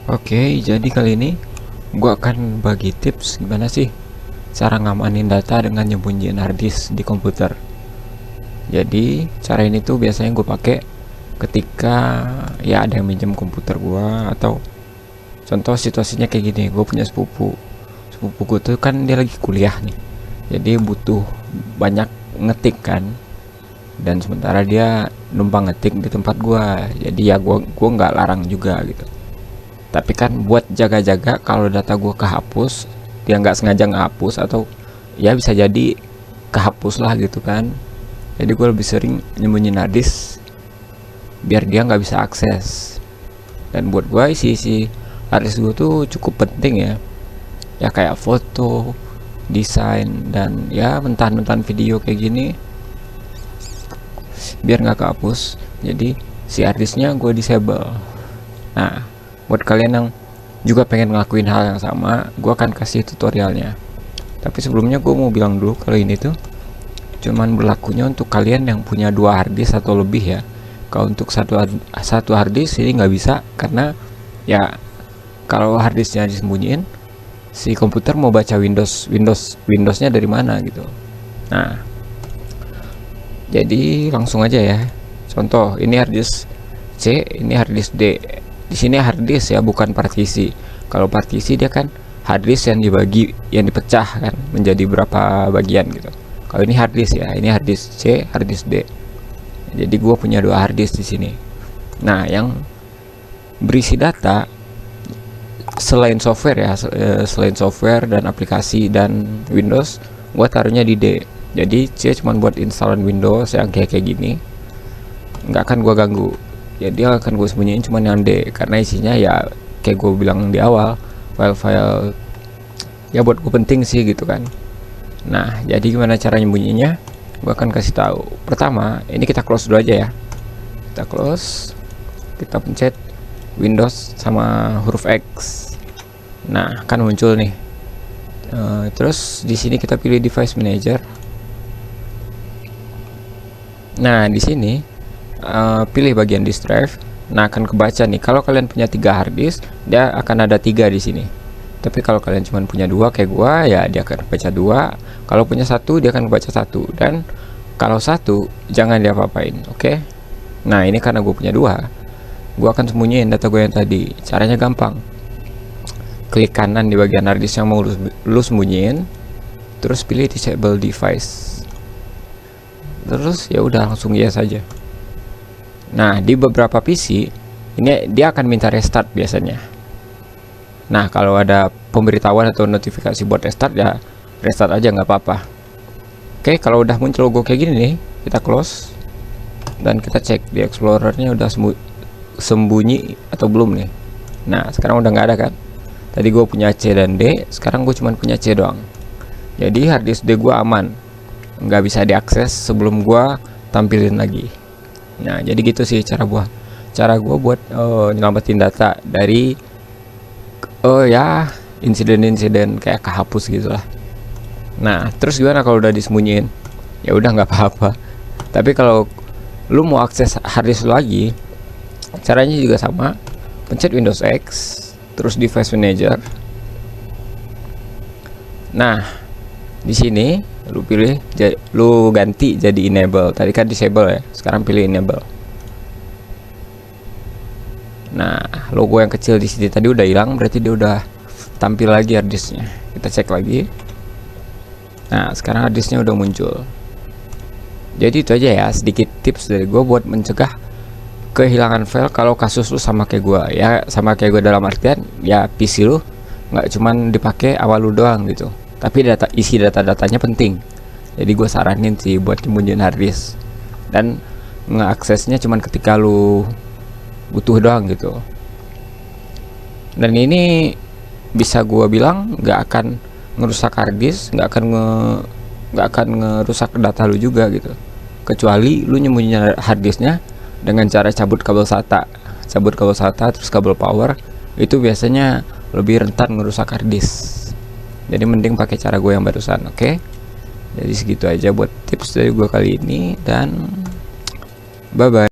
Oke, jadi kali ini gua akan bagi tips gimana sih cara ngamanin data dengan nyembunyiin harddisk di komputer. Jadi cara ini tuh biasanya gue pakai ketika ya ada yang minjem komputer gua, atau contoh situasinya kayak gini, gue punya sepupu gue tuh kan dia lagi kuliah nih, jadi butuh banyak ngetik kan, dan sementara dia numpang ngetik di tempat gua, jadi ya gua nggak larang juga gitu. Tapi kan buat jaga-jaga kalau data gue kehapus, dia nggak sengaja ngehapus, atau ya bisa jadi kehapus lah gitu kan. Jadi gue lebih sering nyembunyiin harddisk biar dia nggak bisa akses. Dan buat gue isi harddisk gue tuh cukup penting ya. Ya kayak foto, desain, dan ya mentahan-mentahan video kayak gini biar nggak kehapus. Jadi si harddisknya gue disable. Nah, buat kalian yang juga pengen ngelakuin hal yang sama, gue akan kasih tutorialnya. Tapi sebelumnya gue mau bilang dulu kalau ini tuh cuman berlakunya untuk kalian yang punya 2 harddisk atau lebih ya. Kalau untuk satu harddisk ini nggak bisa, karena ya kalau harddisknya disembunyiin, si komputer mau baca Windowsnya dari mana gitu. Nah, jadi langsung aja ya. Contoh, ini harddisk C, ini harddisk D. Di sini harddisk ya, bukan partisi. Kalau partisi dia kan harddisk yang dibagi, yang dipecah kan menjadi berapa bagian gitu. Kalau ini harddisk ya, ini harddisk C, harddisk D. Jadi gue punya 2 harddisk di sini. Nah, yang berisi data selain software ya, selain software dan aplikasi dan Windows, gue taruhnya di D. Jadi C cuma buat installan Windows yang kayak gini, nggak akan gue ganggu. Jadi akan gue sembunyiin cuma yang D, karena isinya ya kayak gue bilang di awal, file-file ya buat gue penting sih gitu kan. Nah, jadi gimana cara nyembunyinya? Gue akan kasih tahu. Pertama, ini kita close dulu aja ya. Kita close, kita pencet Windows sama huruf X. Nah, kan muncul nih. Terus di sini kita pilih Device Manager. Nah, di sini pilih bagian disk drive. Nah, akan kebaca nih. Kalau kalian punya 3 harddisk, dia akan ada 3 di sini. Tapi kalau kalian cuma punya 2 kayak gua, ya dia akan baca 2. Kalau punya 1, dia akan baca 1. Dan kalau 1, jangan diapa-apain, oke? Nah, ini karena gue punya 2, gue akan sembunyiin data gue yang tadi. Caranya gampang. Klik kanan di bagian harddisk yang mau lu sembunyiin, terus pilih disable device. Terus ya udah, langsung yes saja. Nah, di beberapa PC ini dia akan minta restart biasanya. Nah, kalau ada pemberitahuan atau notifikasi buat restart, ya restart aja, nggak apa-apa. Oke, kalau udah muncul logo kayak gini nih, kita close dan kita cek di explorernya udah sembunyi atau belum nih. Nah, sekarang udah nggak ada kan. Tadi gue punya C dan D, sekarang gue cuma punya C doang. Jadi harddisk D gue aman, nggak bisa diakses sebelum gue tampilin lagi. Nah, jadi gitu sih cara gue buat nyelamatin data dari ya insiden-insiden kayak kehapus gitulah. Nah, terus gimana kalau udah disembunyiin? Ya udah, nggak apa-apa. Tapi kalau lu mau akses harddisk lagi, caranya juga sama. Pencet Windows X, terus Device Manager. Nah, di sini lu ganti jadi enable. Tadi kan disable ya, sekarang pilih enable. Nah, logo yang kecil di sini tadi udah hilang, berarti dia udah tampil lagi harddisknya. Kita cek lagi. Nah, sekarang harddisknya udah muncul. Jadi itu aja ya, sedikit tips dari gue buat mencegah kehilangan file kalau kasus lu sama kayak gue ya. Sama kayak gue dalam artian ya, PC lu nggak cuman dipakai awal lu doang gitu, tapi isi data-datanya penting. Jadi gue saranin sih buat nyembunyiin harddisk dan ngeaksesnya cuman ketika lu butuh doang gitu. Dan ini bisa gue bilang nggak akan ngerusak harddisk, nggak akan ngerusak data lu juga gitu, kecuali lu nyembunyiin harddisknya dengan cara cabut kabel SATA terus kabel power. Itu biasanya lebih rentan ngerusak harddisk. Jadi mending pakai cara gue yang barusan, oke? Jadi segitu aja buat tips dari gue kali ini, dan bye bye.